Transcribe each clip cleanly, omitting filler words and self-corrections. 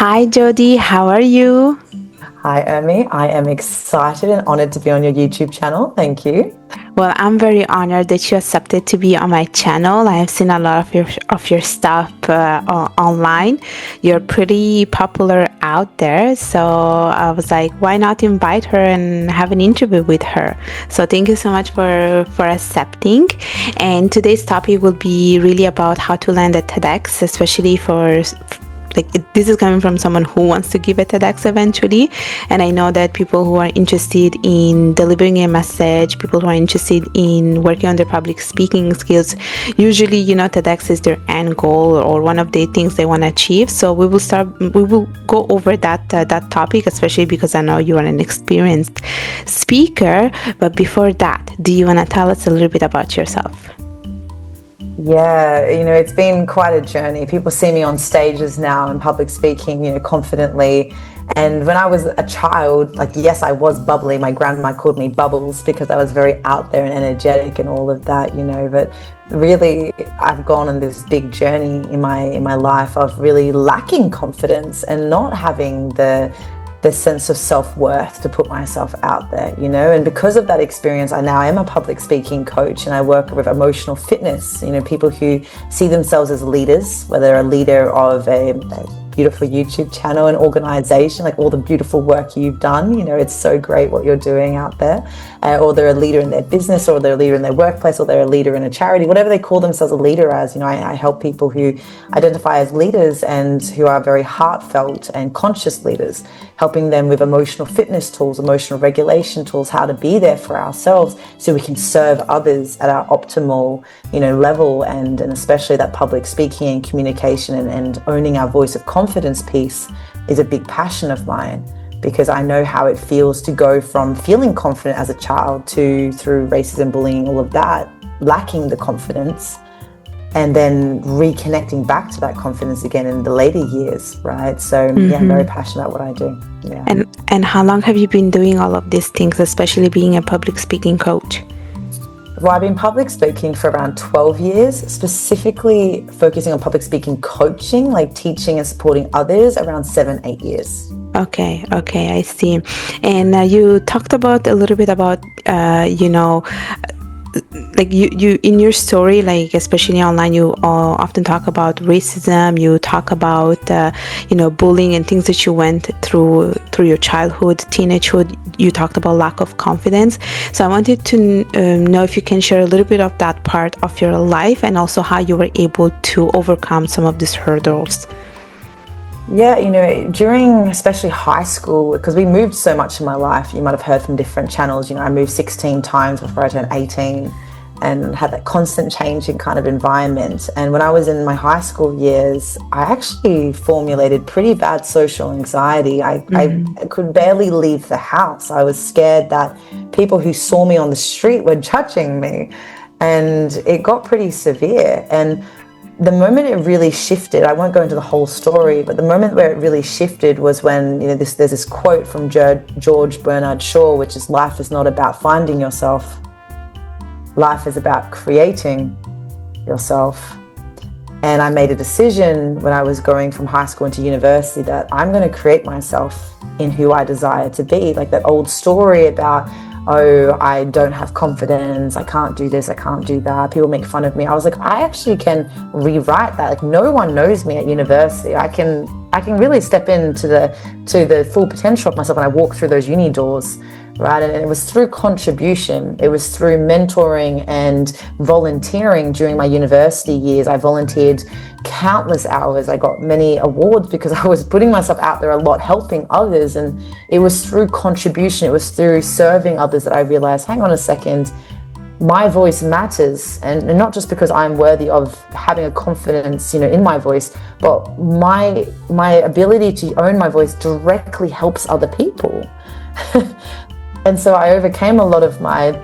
Hi, Jody. How are you? Hi, Ermi. I am excited and honored to be on your YouTube channel. Thank you. Well, I'm very honored that you accepted to be on my channel. I have seen a lot of your stuff online. You're pretty popular out there, so I was like, why not invite her and have an interview with her? So thank you so much for accepting. And today's topic will be really about how to land at TEDx, especially for this is coming from someone who wants to give a TEDx eventually, and I know that people who are interested in delivering a message, people who are interested in working on their public speaking skills, usually TEDx is their end goal or one of the things they want to achieve. So we will go over that topic, especially because I know you are an experienced speaker. But before that, do you want to tell us a little bit about yourself? Yeah, it's been quite a journey. People see me on stages now in public speaking, confidently. And when I was a child, yes, I was bubbly. My grandma called me Bubbles because I was very out there and energetic and all of that, but really I've gone on this big journey in my life of really lacking confidence and not having the sense of self-worth to put myself out there, and because of that experience, I now am a public speaking coach, and I work with emotional fitness, people who see themselves as leaders, whether they're a leader of a beautiful YouTube channel, an organization, like all the beautiful work you've done, it's so great what you're doing out there, or they're a leader in their business, or they're a leader in their workplace, or they're a leader in a charity, whatever they call themselves a leader as. I help people who identify as leaders and who are very heartfelt and conscious leaders, helping them with emotional fitness tools, emotional regulation tools, how to be there for ourselves so we can serve others at our optimal, level, and especially that public speaking and communication and owning our voice of confidence piece is a big passion of mine, because I know how it feels to go from feeling confident as a child to, through racism, bullying, all of that, lacking the confidence, and then reconnecting back to that confidence again in the later years, right? So yeah, I'm very passionate about what I do. Yeah. And how long have you been doing all of these things, especially being a public speaking coach? Well, I've been public speaking for around 12 years, specifically focusing on public speaking coaching, like teaching and supporting others, around 7-8 years. Okay, I see. And you talked about a little bit about, like you in your story, like especially online, you often talk about racism, you talk about bullying and things that you went through your childhood, teenagehood. You talked about lack of confidence, so I wanted to know if you can share a little bit of that part of your life, and also how you were able to overcome some of these hurdles. Yeah, during especially high school, because we moved so much in my life, you might have heard from different channels, I moved 16 times before I turned 18 and had that constant changing kind of environment. And when I was in my high school years, I actually formulated pretty bad social anxiety. I could barely leave the house. I was scared that people who saw me on the street were judging me, and it got pretty severe. And the moment it really shifted, I won't go into the whole story, but the moment where it really shifted was when, there's this quote from George Bernard Shaw, which is, life is not about finding yourself. Life is about creating yourself. And I made a decision when I was going from high school into university that I'm going to create myself in who I desire to be. Like that old story about, oh, I don't have confidence, I can't do this, I can't do that, people make fun of me. I was like, I actually can rewrite that. Like, no one knows me at university. I can really step into the full potential of myself when I walk through those uni doors, right? And it was through contribution. It was through mentoring and volunteering during my university years. I volunteered countless hours. I got many awards because I was putting myself out there a lot, helping others. And it was through contribution, it was through serving others that I realized, hang on a second, my voice matters. And not just because I'm worthy of having a confidence, in my voice, but my ability to own my voice directly helps other people. And so I overcame a lot of my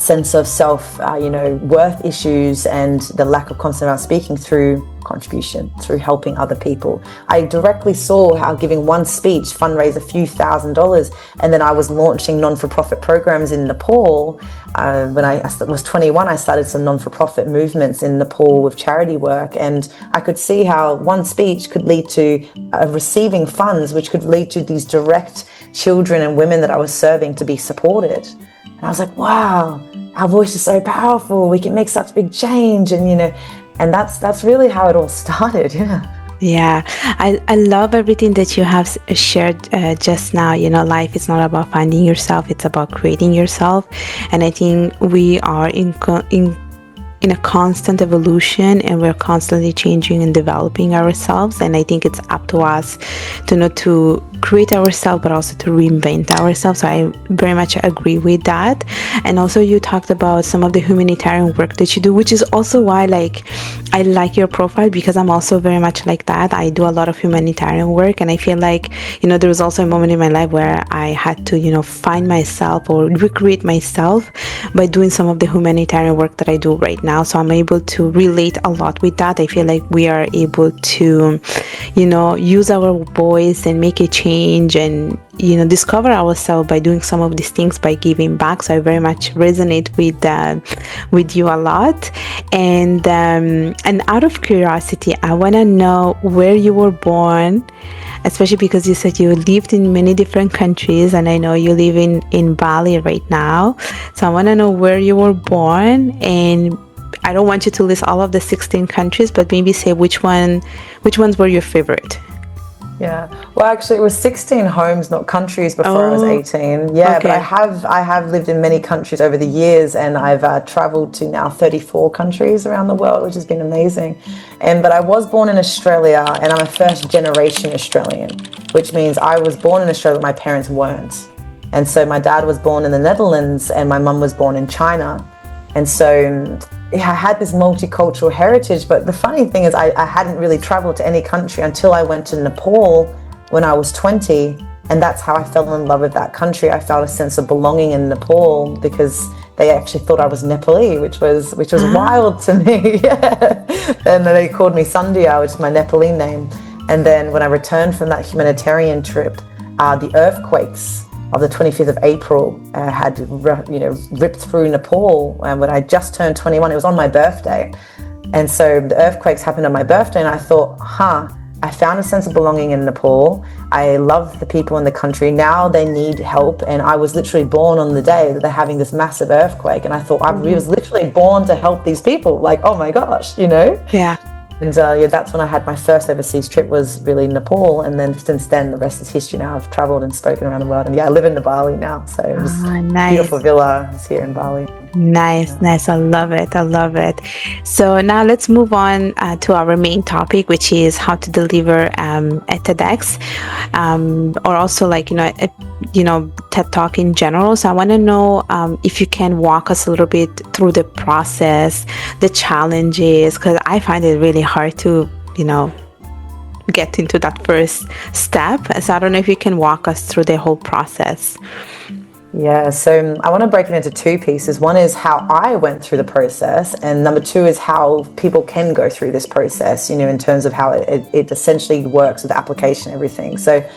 sense of self, worth issues and the lack of confidence around speaking through contribution, through helping other people. I directly saw how giving one speech fundraised a few $1,000s, and then I was launching non-for-profit programs in Nepal. When I was 21, I started some non-for-profit movements in Nepal with charity work, and I could see how one speech could lead to receiving funds, which could lead to these direct children and women that I was serving to be supported. And I was like, wow, our voice is so powerful. We can make such big change. And that's really how it all started. Yeah, I love everything that you have shared just now. Life is not about finding yourself, it's about creating yourself. And I think we are in a constant evolution, and we're constantly changing and developing ourselves. And I think it's up to us to create ourselves, but also to reinvent ourselves. So I very much agree with that. And also you talked about some of the humanitarian work that you do, which is also why I like your profile, because I'm also very much like that. I do a lot of humanitarian work, and I feel like, there was also a moment in my life where I had to, find myself or recreate myself by doing some of the humanitarian work that I do right now. So I'm able to relate a lot with that. I feel like we are able to, use our voice and make a change and discover ourselves by doing some of these things, by giving back. So I very much resonate with you a lot. And out of curiosity, I want to know where you were born, especially because you said you lived in many different countries, and I know you live in Bali right now. So I want to know where you were born, and I don't want you to list all of the 16 countries, but maybe say which ones were your favorite. Yeah, well, actually, it was 16 homes, not countries, before I was 18. Yeah, okay. But I have lived in many countries over the years, and I've traveled to now 34 countries around the world, which has been amazing. But I was born in Australia, and I'm a first generation Australian, which means I was born in Australia, but my parents weren't. And so my dad was born in the Netherlands, and my mum was born in China. And so I had this multicultural heritage, but the funny thing is I hadn't really traveled to any country until I went to Nepal when I was 20, and that's how I fell in love with that country. I felt a sense of belonging in Nepal because they actually thought I was Nepali, which was wild to me. Yeah. And they called me Sandhya, which is my Nepali name. And then when I returned from that humanitarian trip, the earthquakes of the 25th of April had ripped through Nepal, and when I just turned 21, it was on my birthday. And so the earthquakes happened on my birthday, and I thought, I found a sense of belonging in Nepal. I love the people in the country. Now they need help, and I was literally born on the day that they're having this massive earthquake, and I thought I was literally born to help these people. Like, oh my gosh, Yeah. And that's when I had my first overseas trip, was really Nepal. And then since then, the rest is history. Now I've traveled and spoken around the world. And I live in Bali now. So it's nice. Beautiful villa is here in Bali. Nice. I love it. So now let's move on to our main topic, which is how to deliver a TEDx, or also TED Talk in general. So I want to know if you can walk us a little bit through the process, the challenges, because I find it really hard to, get into that first step. So I don't know if you can walk us through the whole process. Yeah, so I want to break it into two pieces. One is how I went through the process, and number two is how people can go through this process, in terms of how it essentially works with the application and everything. So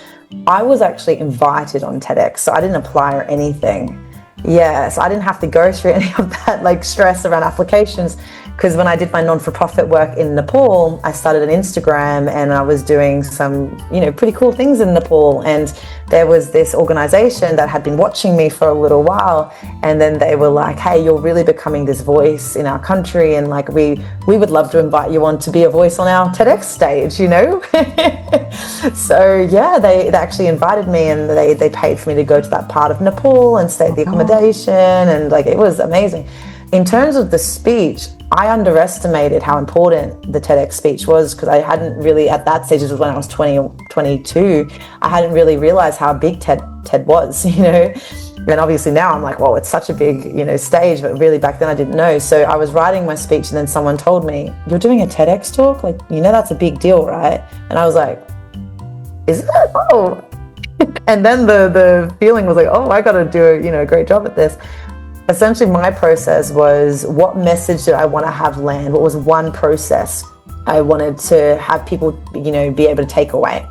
I was actually invited on TEDx, so I didn't apply or anything. Yeah, so I didn't have to go through any of that stress around applications, because when I did my non-for-profit work in Nepal, I started an Instagram, and I was doing some, pretty cool things in Nepal. And there was this organization that had been watching me for a little while, and then they were like, hey, you're really becoming this voice in our country, and we would love to invite you on to be a voice on our TEDx stage, So yeah, they actually invited me, and they paid for me to go to that part of Nepal and stay at the accommodation, and it was amazing. In terms of the speech, I underestimated how important the TEDx speech was, because I hadn't really, at that stage, this was when I was 20 or 22, I hadn't really realized how big TED was, And obviously now I'm like, whoa, it's such a big, stage, but really back then I didn't know. So I was writing my speech, and then someone told me, you're doing a TEDx talk? That's a big deal, right? And I was like, is it? Oh. And then the feeling was like, oh, I got to do a great job at this. essentially my process was, what message did I want to have land? What was one process I wanted to have people, be able to take away?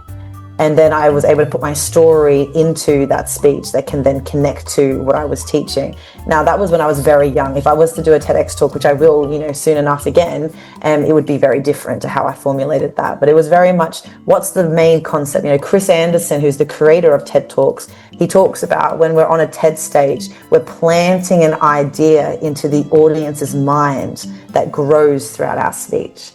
And then I was able to put my story into that speech that can then connect to what I was teaching. Now, that was when I was very young. If I was to do a TEDx talk, which I will, soon enough again, it would be very different to how I formulated that. But it was very much, what's the main concept? Chris Anderson, who's the creator of TED Talks, he talks about when we're on a TED stage, we're planting an idea into the audience's mind that grows throughout our speech.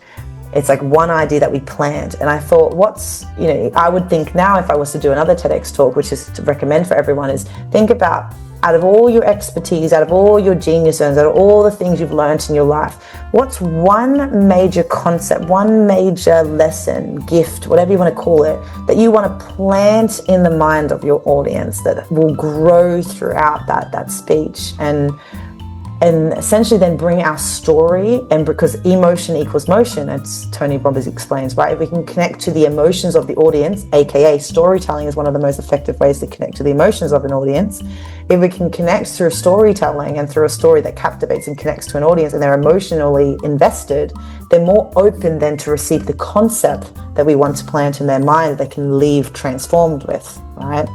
It's like one idea that we plant. And I thought, I would think now, if I was to do another TEDx talk, which is to recommend for everyone, is think about, out of all your expertise, out of all your genius zones, out of all the things you've learned in your life, what's one major concept, one major lesson, gift, whatever you want to call it, that you want to plant in the mind of your audience that will grow throughout that speech, and essentially then bring our story, and because emotion equals motion, as Tony Robbins explains, right? If we can connect to the emotions of the audience, aka storytelling is one of the most effective ways to connect to the emotions of an audience. If we can connect through storytelling and through a story that captivates and connects to an audience, and they're emotionally invested, they're more open then to receive the concept that we want to plant in their mind that they can leave transformed with, right?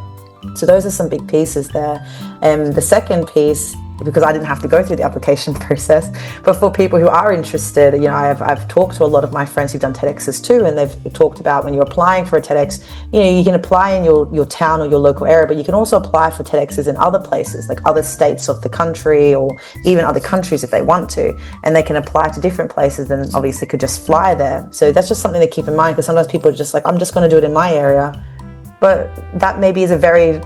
So those are some big pieces there. The second piece, because I didn't have to go through the application process, but for people who are interested, I've talked to a lot of my friends who've done TEDx's too, and they've talked about when you're applying for a TEDx, you can apply in your town or your local area, but you can also apply for TEDx's in other places, like other states of the country, or even other countries if they want to, and they can apply to different places and obviously could just fly there. So that's just something to keep in mind, because sometimes people are just like, I'm just going to do it in my area. But that maybe is a very,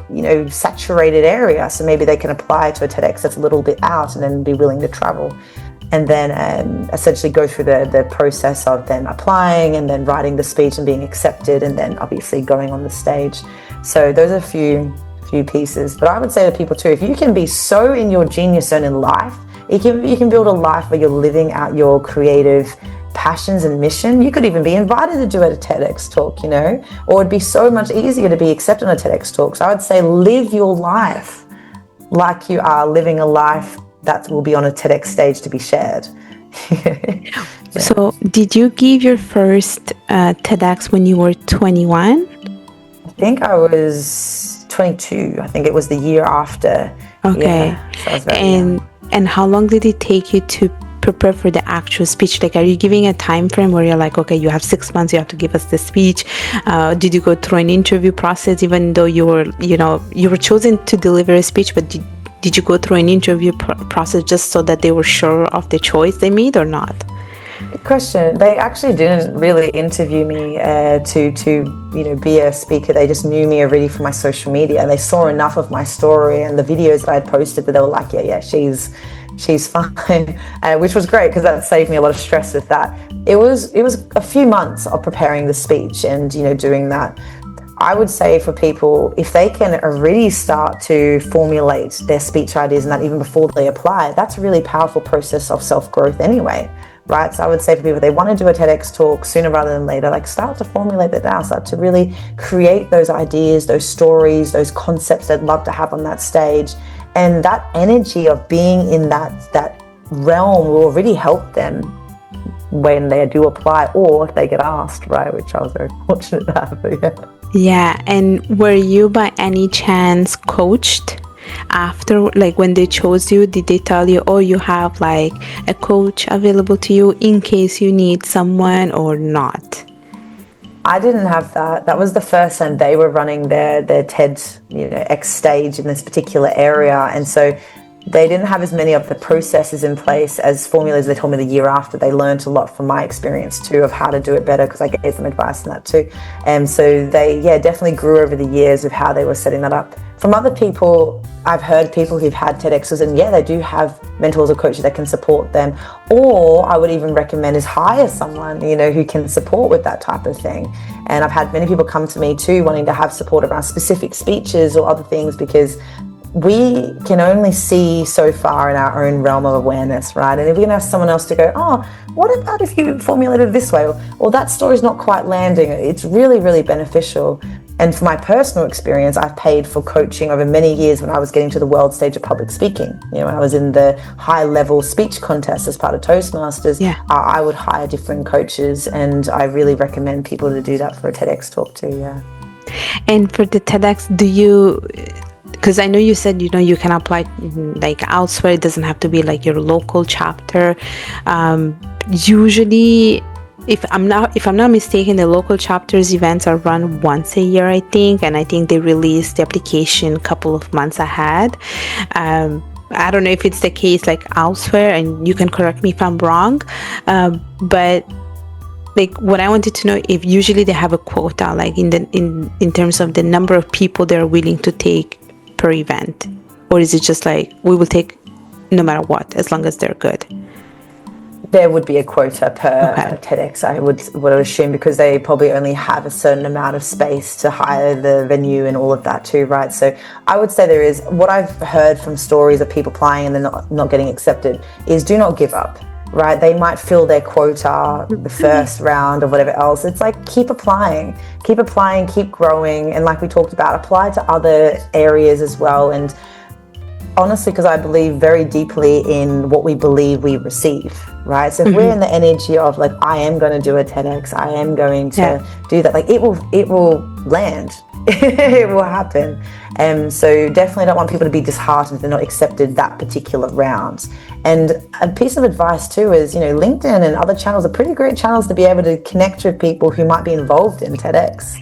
saturated area. So maybe they can apply to a TEDx that's a little bit out and then be willing to travel. And then essentially go through the process of then applying and then writing the speech and being accepted, and then obviously going on the stage. So those are a few pieces. But I would say to people too, if you can be so in your genius zone in life, you can build a life where you're living out your creative passions and mission. You could even be invited to do a TEDx talk, or it'd be so much easier to be accepted on a TEDx talk. So I would say live your life like you are living a life that will be on a TEDx stage to be shared. Yeah. So did you give your first TEDx when you were 21? I think I was 22. I think it was the year after. Okay. Yeah, so I was very young. And how long did it take you to prepare for the actual speech? Like, are you giving a time frame where you're like, okay, you have 6 months, you have to give us the speech? Did you go through an interview process, even though you were chosen to deliver a speech, but did you go through an interview process just so that they were sure of the choice they made, or not? Good question. They actually didn't really interview me to be a speaker. They just knew me already from my social media, and they saw enough of my story and the videos that I had posted that they were like, yeah, she's fine, which was great, because that saved me a lot of stress with that. It was a few months of preparing the speech and doing that. I would say for people, if they can already start to formulate their speech ideas, and that even before they apply, that's a really powerful process of self-growth anyway, right? So I would say for people, if they want to do a TEDx talk sooner rather than later, like start to formulate that now, start to really create those ideas, those stories, those concepts they'd love to have on that stage. And that energy of being in that realm will really help them when they do apply, or if they get asked, right? Which I was very fortunate to have, but yeah. Yeah, and were you by any chance coached after, like when they chose you? Did they tell you, oh, you have like a coach available to you in case you need someone, or not? I didn't have that. That was the first time they were running their TEDx stage in this particular area, and so they didn't have as many of the processes in place as formulas. They told me the year after. They learned a lot from my experience too of how to do it better, because I gave them advice on that too. And so they, definitely grew over the years of how they were setting that up. From other people, I've heard people who've had TEDx's, and they do have mentors or coaches that can support them. Or I would even recommend is hire someone, who can support with that type of thing. And I've had many people come to me too, wanting to have support around specific speeches or other things, because we can only see so far in our own realm of awareness, right? And if we can have someone else to go, oh, what about if you formulated it this way? Or that story's not quite landing. It's really, really beneficial. And for my personal experience, I've paid for coaching over many years when I was getting to the world stage of public speaking. You know, when I was in the high level speech contest as part of Toastmasters, I would hire different coaches, and I really recommend people to do that for a TEDx talk too. Yeah. And for the TEDx, because I know you said, you can apply like elsewhere. It doesn't have to be like your local chapter. Usually, if I'm not mistaken, the local chapters events are run once a year, I think, and I think they release the application a couple of months ahead. I don't know if it's the case like elsewhere, and you can correct me if I'm wrong, but like what I wanted to know, if usually they have a quota, like in terms of the number of people they're willing to take per event, or is it just like we will take no matter what as long as they're good? There would be a quota per TEDx, I would assume, because they probably only have a certain amount of space to hire the venue and all of that too, right? So I would say there is, what I've heard from stories of people applying and then not getting accepted is do not give up, right? They might fill their quota the first round or whatever else. It's like, keep applying, keep growing. And like we talked about, apply to other areas as well. And honestly, because I believe very deeply in what we believe we receive, right? So if we're in the energy of like, I am going to do a TEDx, I am going to do that, like it will land. It will happen. And so definitely don't want people to be disheartened if they're not accepted that particular round. And a piece of advice too is, LinkedIn and other channels are pretty great channels to be able to connect with people who might be involved in TEDx.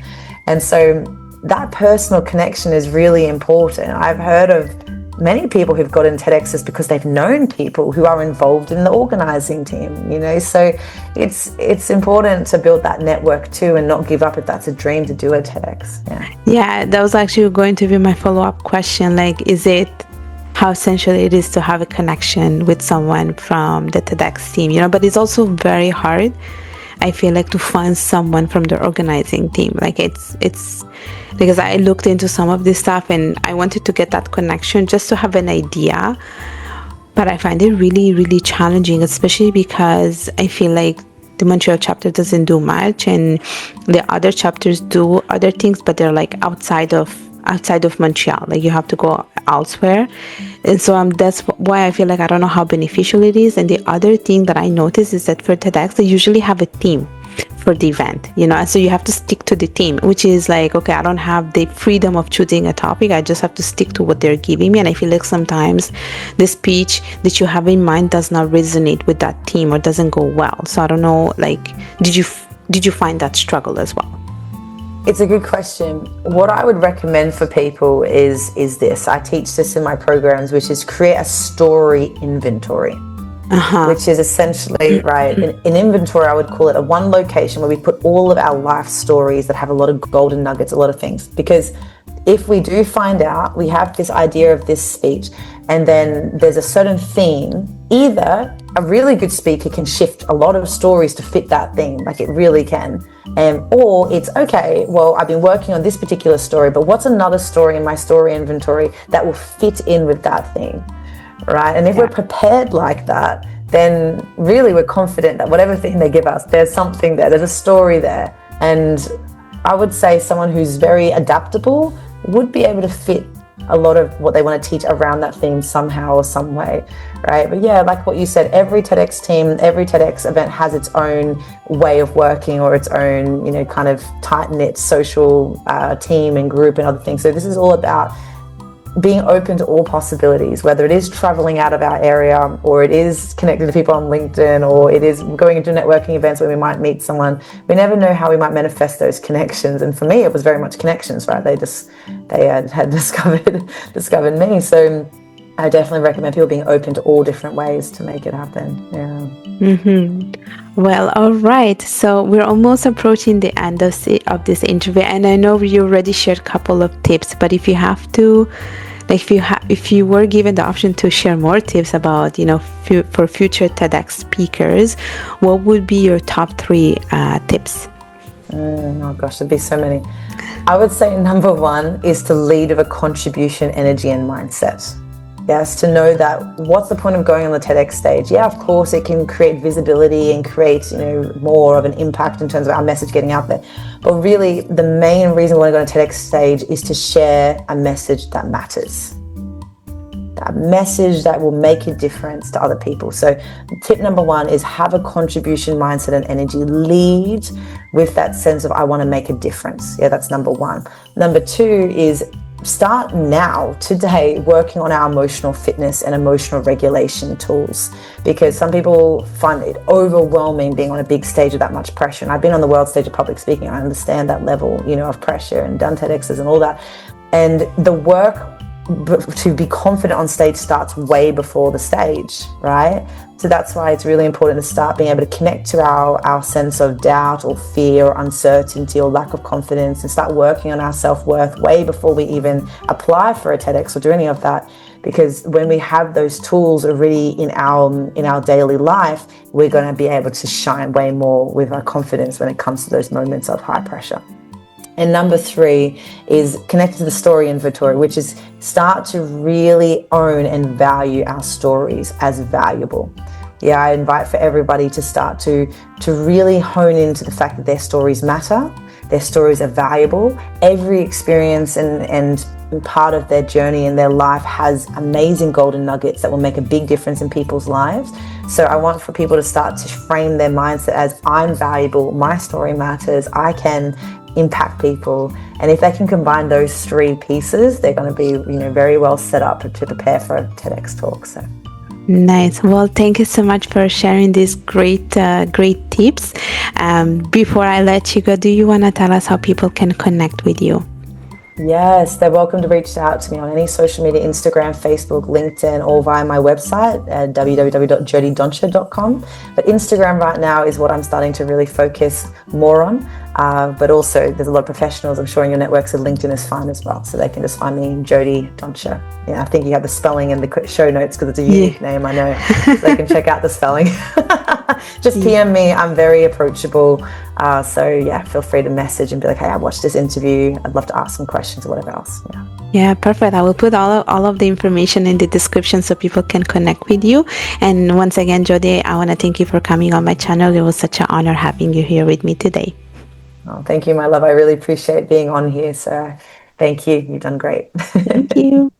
And so that personal connection is really important. I've heard of many people who've gotten TEDx's because they've known people who are involved in the organizing team, so it's important to build that network too and not give up if that's a dream to do a TEDx. Yeah, that was actually going to be my follow-up question. Like, is it how essential it is to have a connection with someone from the TEDx team, but it's also very hard, I feel like, to find someone from the organizing team. Like it's because I looked into some of this stuff and I wanted to get that connection just to have an idea, but I find it really, really challenging, especially because I feel like the Montreal chapter doesn't do much and the other chapters do other things, but they're like outside of Montreal. Like you have to go elsewhere. And so that's why I feel like I don't know how beneficial it is. And the other thing that I noticed is that for TEDx, they usually have a theme for the event, and so you have to stick to the theme, which is like, okay, I don't have the freedom of choosing a topic. I just have to stick to what they're giving me. And I feel like sometimes the speech that you have in mind does not resonate with that theme or doesn't go well. So I don't know, like, did you find that struggle as well? It's a good question. What I would recommend for people is this. I teach this in my programs, which is create a story inventory. Which is essentially, right, in inventory, I would call it a one location where we put all of our life stories that have a lot of golden nuggets, a lot of things. Because if we do find out, we have this idea of this speech, and then there's a certain theme, either a really good speaker can shift a lot of stories to fit that theme, like it really can. Or it's, okay, well, I've been working on this particular story, but what's another story in my story inventory that will fit in with that theme? Right? And if we're prepared like that, then really we're confident that whatever thing they give us, there's something there, there's a story there. And I would say someone who's very adaptable would be able to fit a lot of what they want to teach around that theme somehow or some way, right? But yeah, like what you said, every TEDx team, every TEDx event has its own way of working or its own, kind of tight-knit social team and group and other things. So this is all about being open to all possibilities, whether it is traveling out of our area or it is connecting to people on LinkedIn or it is going into networking events where we might meet someone. We never know how we might manifest those connections. And for me, it was very much connections, right? They had discovered me. So I definitely recommend people being open to all different ways to make it happen. Well, all right. So we're almost approaching the end of this interview, and I know you already shared a couple of tips. But if you have to, like, if you were given the option to share more tips about, for future TEDx speakers, what would be your top 3 tips? Oh gosh, there'd be so many. I would say number 1 is to lead with a contribution, energy, and mindset. Yes, to know that what's the point of going on the TEDx stage? Yeah, of course, it can create visibility and create, more of an impact in terms of our message getting out there. But really, the main reason we want to go on a TEDx stage is to share a message that matters. A message that will make a difference to other people. So tip number 1 is have a contribution mindset and energy. Lead with that sense of I want to make a difference. Yeah, that's number 1. Number 2 is start now, today, working on our emotional fitness and emotional regulation tools, because some people find it overwhelming being on a big stage with that much pressure. And I've been on the world stage of public speaking. I understand that level, of pressure, and done TEDx's and all that. And the work to be confident on stage starts way before the stage, right? So that's why it's really important to start being able to connect to our sense of doubt or fear or uncertainty or lack of confidence, and start working on our self-worth way before we even apply for a TEDx or do any of that. Because when we have those tools already in our daily life, we're going to be able to shine way more with our confidence when it comes to those moments of high pressure. And number 3 is connected to the story inventory, which is start to really own and value our stories as valuable. Yeah, I invite for everybody to start to really hone into the fact that their stories matter, their stories are valuable. Every experience and part of their journey in their life has amazing golden nuggets that will make a big difference in people's lives. So I want for people to start to frame their mindset as I'm valuable, my story matters, I can impact people. And if they can combine those 3 pieces, they're going to be very well set up to prepare for a TEDx talk. So nice. Well, thank you so much for sharing these great tips. Before I let you go, do you want to tell us how people can connect with you? Yes, they're welcome to reach out to me on any social media, Instagram, Facebook, LinkedIn, or via my website at www.jodydontje.com. But Instagram right now is what I'm starting to really focus more on. But also there's a lot of professionals, I'm sure in your network, so LinkedIn is fine as well. So they can just find me, Jody Dontje. Yeah, I think you have the spelling in the show notes because it's a unique name, I know. So they can check out the spelling. Just PM me, I'm very approachable. So yeah, feel free to message and be like, hey, I watched this interview. I'd love to ask some questions or whatever else. Yeah, perfect. I will put all of the information in the description so people can connect with you. And once again, Jody, I want to thank you for coming on my channel. It was such an honor having you here with me today. Oh, thank you, my love. I really appreciate being on here. So thank you. You've done great. Thank you.